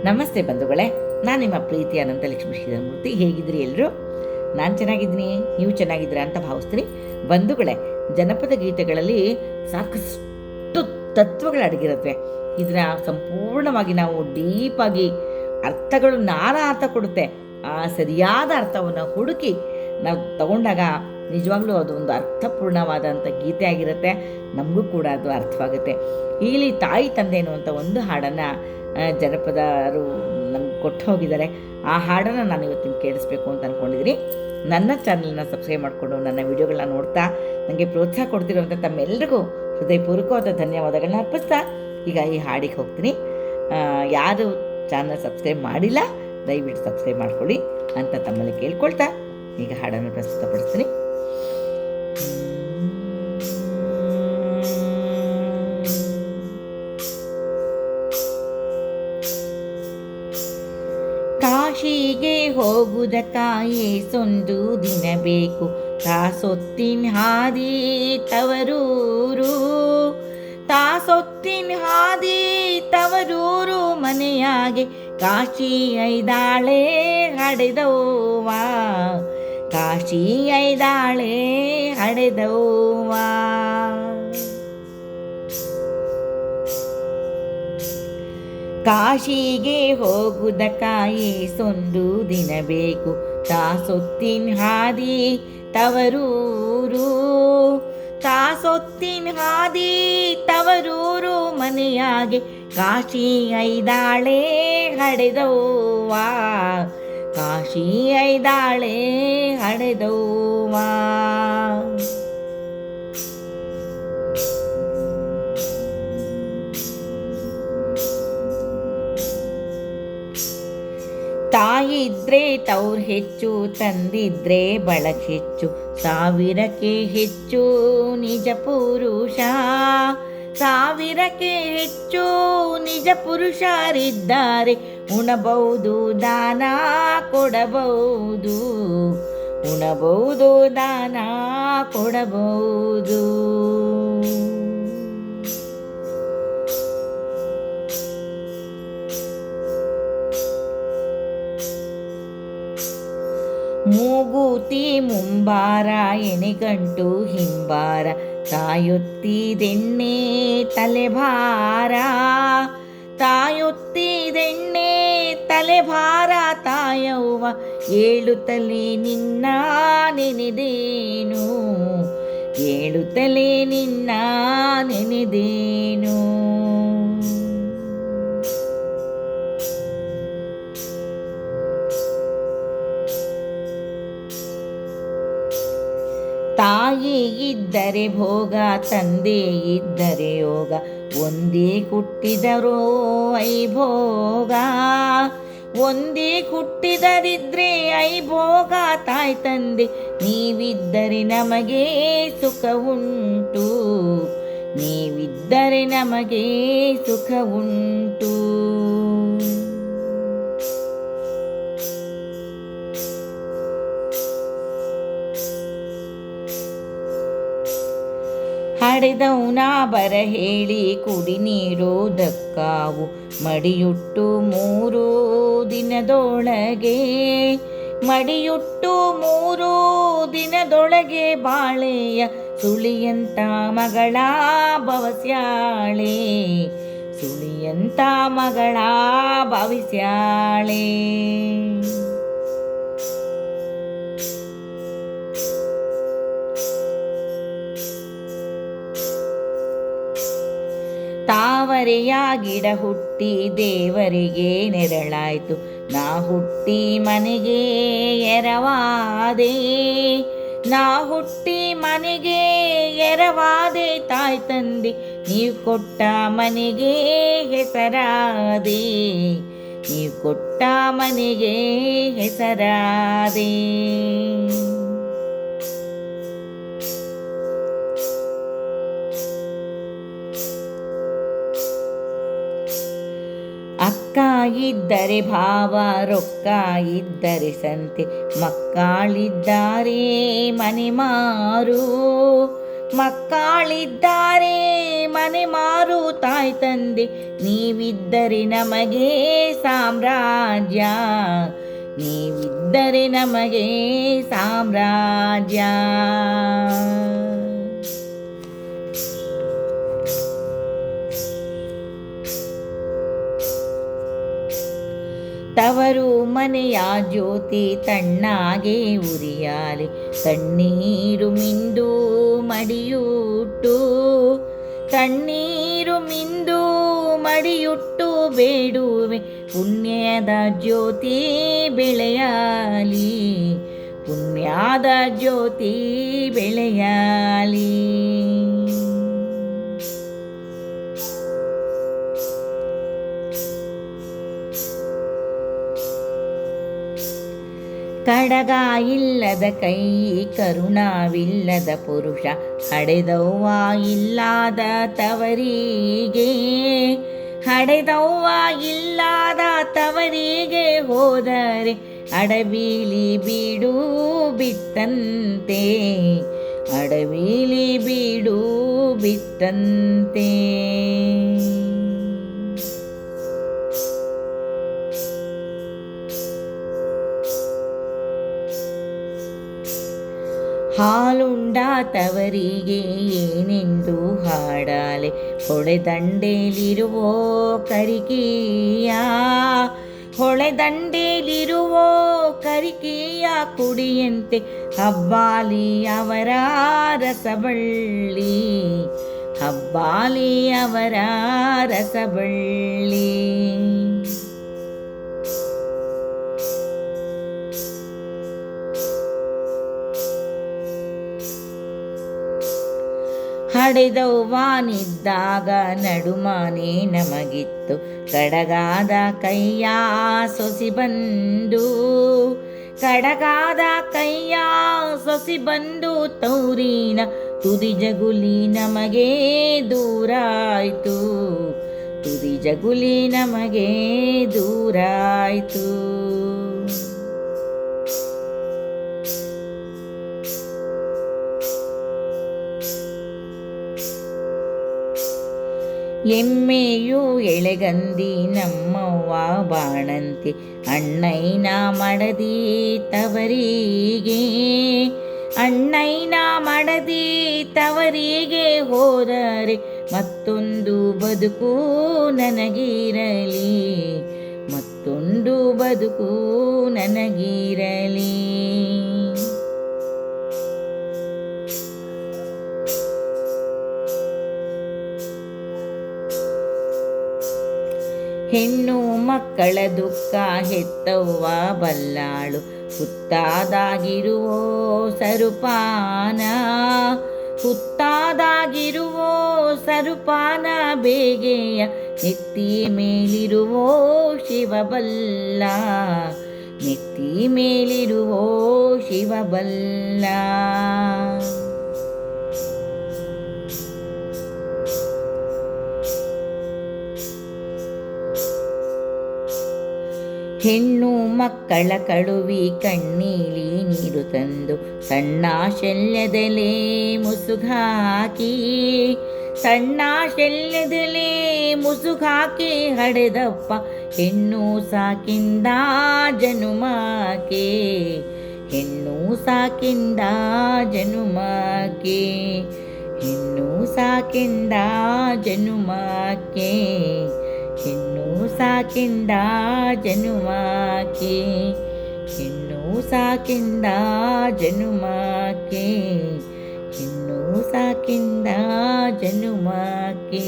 ನಮಸ್ತೆ ಬಂಧುಗಳೇ, ನಾನು ನಿಮ್ಮ ಪ್ರೀತಿ ಅನಂತಲಕ್ಷ್ಮಿ ಶ್ರೀಧರಮೂರ್ತಿ. ಹೇಗಿದ್ರಿ ಎಲ್ಲರೂ? ನಾನು ಚೆನ್ನಾಗಿದ್ದೀನಿ, ನೀವು ಚೆನ್ನಾಗಿದ್ದೀರಾ ಅಂತ ಭಾವಿಸ್ತೀನಿ. ಬಂಧುಗಳೇ, ಜನಪದ ಗೀತೆಗಳಲ್ಲಿ ಸಾಕಷ್ಟು ತತ್ವಗಳು ಅಡಗಿರುತ್ತವೆ. ಇದನ್ನ ಸಂಪೂರ್ಣವಾಗಿ ನಾವು ಡೀಪಾಗಿ ಅರ್ಥಗಳು ನಾನಾ ಅರ್ಥ ಕೊಡುತ್ತೆ. ಆ ಸರಿಯಾದ ಅರ್ಥವನ್ನು ಹುಡುಕಿ ನಾವು ತಗೊಂಡಾಗ ನಿಜವಾಗ್ಲೂ ಅದು ಒಂದು ಅರ್ಥಪೂರ್ಣವಾದಂಥ ಗೀತೆ ಆಗಿರುತ್ತೆ. ನಮಗೂ ಕೂಡ ಅದು ಅರ್ಥವಾಗುತ್ತೆ. ಇಲ್ಲಿ ತಾಯಿ ತಂದೆ ಅನ್ನುವಂಥ ಒಂದು ಹಾಡನ್ನು ಜನಪದರು ನಮ್ಗೆ ಕೊಟ್ಟು ಹೋಗಿದ್ದಾರೆ. ಆ ಹಾಡನ್ನು ನಾನು ಇವತ್ತು ನಿಮ್ಗೆ ಕೇಳಿಸ್ಬೇಕು ಅಂತ ಅಂದ್ಕೊಂಡಿದ್ದೀನಿ. ನನ್ನ ಚಾನಲ್ನ ಸಬ್ಸ್ಕ್ರೈಬ್ ಮಾಡಿಕೊಂಡು ನನ್ನ ವಿಡಿಯೋಗಳನ್ನ ನೋಡ್ತಾ ನನಗೆ ಪ್ರೋತ್ಸಾಹ ಕೊಡ್ತಿರುವಂಥ ತಮ್ಮೆಲ್ಲರಿಗೂ ಹೃದಯಪೂರ್ವಕವಾದ ಧನ್ಯವಾದಗಳನ್ನ ಅರ್ಪಿಸ್ತಾ ಈಗ ಈ ಹಾಡಿಗೆ ಹೋಗ್ತೀನಿ. ಯಾರು ಚಾನಲ್ ಸಬ್ಸ್ಕ್ರೈಬ್ ಮಾಡಿಲ್ಲ ದಯವಿಟ್ಟು ಸಬ್ಸ್ಕ್ರೈಬ್ ಮಾಡ್ಕೊಳ್ಳಿ ಅಂತ ತಮ್ಮಲ್ಲಿ ಕೇಳ್ಕೊಳ್ತಾ ಈಗ ಹಾಡನ್ನು ಪ್ರಸ್ತುತಪಡಿಸ್ತೀನಿ. ಕಾಶಿಗೆ ಹೋಗುವುದಕ್ಕಾಯೇ ಸೊಂದು ದಿನ ಬೇಕು, ತಾಸೊತ್ತಿನ ಹಾದಿ ತವರೂರು, ತಾಸೊತ್ತಿನ ಹಾದಿ ತವರೂರು ಮನೆಯಾಗೆ ಕಾಶಿ ಐದಾಳೆ ಹಡೆದವ್ವ, ಕಾಶಿ ಐದಾಳೆ ಹಡೆದವ್ವ. ಕಾಶಿಗೆ ಹೋಗುವುದಕ್ಕಾಯೇ ಸೊಂದು ದಿನ ಬೇಕು, ತಾಸೊತ್ತಿನ ಹಾದಿ ತವರೂರು, ತಾಸೊತ್ತಿನ ಹಾದಿ ತವರೂರು ಮನೆಯಾಗೆ ಕಾಶಿ ಐದಾಳೆ ಹಡೆದವ್ವ, ಕಾಶಿ ಐದಾಳೆ ಹಡೆದವ್ವ. ತಾಯಿದ್ರೆ ತವ್ರು ಹೆಚ್ಚು, ತಂದಿದ್ರೆ ಬಳಕ ಹೆಚ್ಚು, ಸಾವಿರಕ್ಕೆ ಹೆಚ್ಚು ನಿಜ ಪುರುಷ, ಸಾವಿರಕ್ಕೆ ಹೆಚ್ಚು ನಿಜ ಪುರುಷರಿದ್ದಾರೆ. ಉಣಬಹುದು ದಾನ ಕೊಡಬಹುದು, ಉಣಬಹುದು ದಾನ ಕೊಡಬಹುದು. ಮೂಗೂತಿ ಮುಂಬಾರ ಎಣೆಗಂಟು ಹಿಂಬಾರ, ತಾಯೊತ್ತಿದೆಣ್ಣೆ ತಲೆಭಾರ, ತಾಯೊತ್ತಿದೆಣ್ಣೆ ತಲೆಭಾರ ತಾಯವ್ವ, ಏಳುತ್ತಲೇ ನಿನ್ನ ನೆನೆದೇನು, ಏಳುತ್ತಲೇ ನಿನ್ನ ನೆನೆದೇನು. ತಾಯಿ ಇದ್ದರೆ ಭೋಗ, ತಂದೆ ಇದ್ದರೆ ಯೋಗ, ಒಂದೇ ಹುಟ್ಟಿದರೋ ಐಭೋಗ, ಒಂದೇ ಹುಟ್ಟಿದರಿದ್ರೆ ಐಭೋಗ. ತಾಯಿ ತಂದೆ ನೀವಿದ್ದರೆ ನಮಗೆ ಸುಖ ಉಂಟು, ನೀವಿದ್ದರೆ ನಮಗೆ ಸುಖ ಉಂಟು. ಹಡೆದವನ ಬರ ಹೇಳಿ ಕುಡಿ ನೀಡೋದಕ್ಕಾವು, ಮಡಿಯುಟ್ಟು 3 ದಿನದೊಳಗೆ, ಮಡಿಯುಟ್ಟು 3 ದಿನದೊಳಗೆ ಬಾಳೆಯ ಸುಳಿಯಂತ ಮಗಳ ಭವಿಸ್ಯಾಳೆ, ಸುಳಿಯಂತ ಮಗಳ ಭವಿಸ್ಯಾಳೆ. ತಾವರೆಯ ಗಿಡ ಹುಟ್ಟಿ ದೇವರಿಗೆ ನೆರಳಾಯ್ತು, ನಾ ಹುಟ್ಟಿ ಮನೆಗೆ ಎರವಾದೆ, ನಾ ಹುಟ್ಟಿ ಮನೆಗೆ ಎರವಾದೆ. ತಾಯಿ ತಂದೆ ನೀವು ಕೊಟ್ಟ ಮನೆಗೆ ಹೆಸರಾದೆ, ನೀವು ಕೊಟ್ಟ ಮನೆಗೆ ಹೆಸರಾದೆ. ಅಕ್ಕ ಇದ್ದರೆ ಭಾವ, ರೊಕ್ಕ ಇದ್ದರೆ ಸಂತೆ, ಮಕ್ಕಳಿದ್ದಾರೆ ಮನೆ ಮಾರು, ಮಕ್ಕಳಿದ್ದಾರೆ ಮನೆ ಮಾರು. ತಾಯಿ ತಂದೆ ನೀವಿದ್ದರೆ ನಮಗೆ ಸಾಮ್ರಾಜ್ಯ, ನೀವಿದ್ದರೆ ನಮಗೆ ಸಾಮ್ರಾಜ್ಯ. ತವರು ಮನೆಯ ಜ್ಯೋತಿ ತಣ್ಣಾಗೆ ಉರಿಯಾಲಿ, ತಣ್ಣೀರು ಮಿಂದು ಮಡಿಯುಟ್ಟು, ತಣ್ಣೀರು ಮಿಂದು ಮಡಿಯುಟ್ಟು ಬೇಡುವೆ, ಪುಣ್ಯದ ಜ್ಯೋತಿ ಬೆಳೆಯಲಿ, ಪುಣ್ಯದ ಜ್ಯೋತಿ ಬೆಳೆಯಲಿ. ಕಡಗ ಇಲ್ಲದ ಕೈ, ಕರುಣವಿಲ್ಲದ ಪುರುಷ, ಹಡೆದವ್ವ ಇಲ್ಲದ ತವರಿಗೆ, ಹಡೆದವ್ವ ಇಲ್ಲದ ತವರಿಗೆ ಹೋದರೆ ಅಡವಿಲಿ ಬೀಡು ಬಿಟ್ಟಂತೆ, ಅಡವಿಲಿ ಬೀಡು ಬಿಟ್ಟಂತೆ. ಹಾಲುಂಡ ತವರಿಗೆ ಏನೆಂದು ಹಾಡಾಲೆ, ಹೊಳೆದಂಡೆಲಿರುವೋ ಕರಿಕೆಯ, ಹೊಳೆದಂಡೆಲಿರುವೋ ಕರಿಕೆಯ ಕುಡಿಯಂತೆ, ಹಬ್ಬಾಲಿ ಅವರ ರಸಬಳ್ಳಿ, ಹಬ್ಬಾಲಿ ಅವರ ರಸಬಳ್ಳಿ. ಹಡೆದವ್ವಾನಿದ್ದಾಗ ನಡುಮನೆ ನಮಗಿತ್ತು, ಕಡಗಾದ ಕೈಯ ಸೊಸಿ ಬಂದು, ಕಡಗಾದ ಕೈಯ ಸೊಸಿ ಬಂದು ತೌರಿನ ತುದಿ ಜಗುಲಿ ನಮಗೆ ದೂರಾಯ್ತು, ತುದಿ ಜಗುಲಿ ನಮಗೆ ದೂರಾಯ್ತು. ಎಮ್ಮೆಯು ಎಳೆಗಂದಿ ನಮ್ಮವ್ವ ಬಾಣಂತಿ, ಅಣ್ಣಯ್ಯನ ಮಡದಿ ತವರಿಗೆ, ಅಣ್ಣಯ್ಯನ ಮಡದಿ ತವರಿಗೆ ಹೋದರೆ ಮತ್ತೊಂದು ಬದುಕು ನನಗಿರಲಿ, ಮತ್ತೊಂದು ಬದುಕು ನನಗಿರಲಿ. ಹೆಣ್ಣು ಮಕ್ಕಳ ದುಃಖ ಹೆತ್ತವ್ವ ಬಲ್ಲಾಳು, ಹುತ್ತಾದಾಗಿರುವೋ ಸರುಪಾನ, ಹುತ್ತಾದಾಗಿರುವೋ ಸರುಪಾನ ಬೇಗೆಯ, ನೆತ್ತಿ ಮೇಲಿರುವೋ ಶಿವಬಲ್ಲ, ನೆತ್ತಿ ಮೇಲಿರುವೋ ಶಿವಬಲ್ಲ. ಹೆಣ್ಣು ಮಕ್ಕಳ ಕಳುವಿ ಕಣ್ಣೀಲಿ ನೀರು ತಂದು, ಸಣ್ಣ ಶಲ್ಯದಲೇ ಮುಸುಗಾಕಿ, ಸಣ್ಣ ಶಲ್ಯದಲೇ ಮುಸುಗಾಕಿ ಹಡೆದಪ್ಪ ಹೆಣ್ಣು ಸಾಕಿಂದ ಜನುಮಕ್ಕೆ, ಹೆಣ್ಣು ಸಾಕಿಂದ ಜನುಮಕ್ಕೆ, ಹೆಣ್ಣು ಸಾಕಿಂದ ಜನುಮಕ್ಕೆ, ಹೆಣ್ಣು ಸಾಕಿಂದ ಜನುಮಕ್ಕೆ, ಹೆಣ್ಣು ಸಾಕಿಂದ ಜನುಮಕ್ಕೆ, ಹೆಣ್ಣು ಸಾಕಿಂದ ಜನುಮಕ್ಕೆ.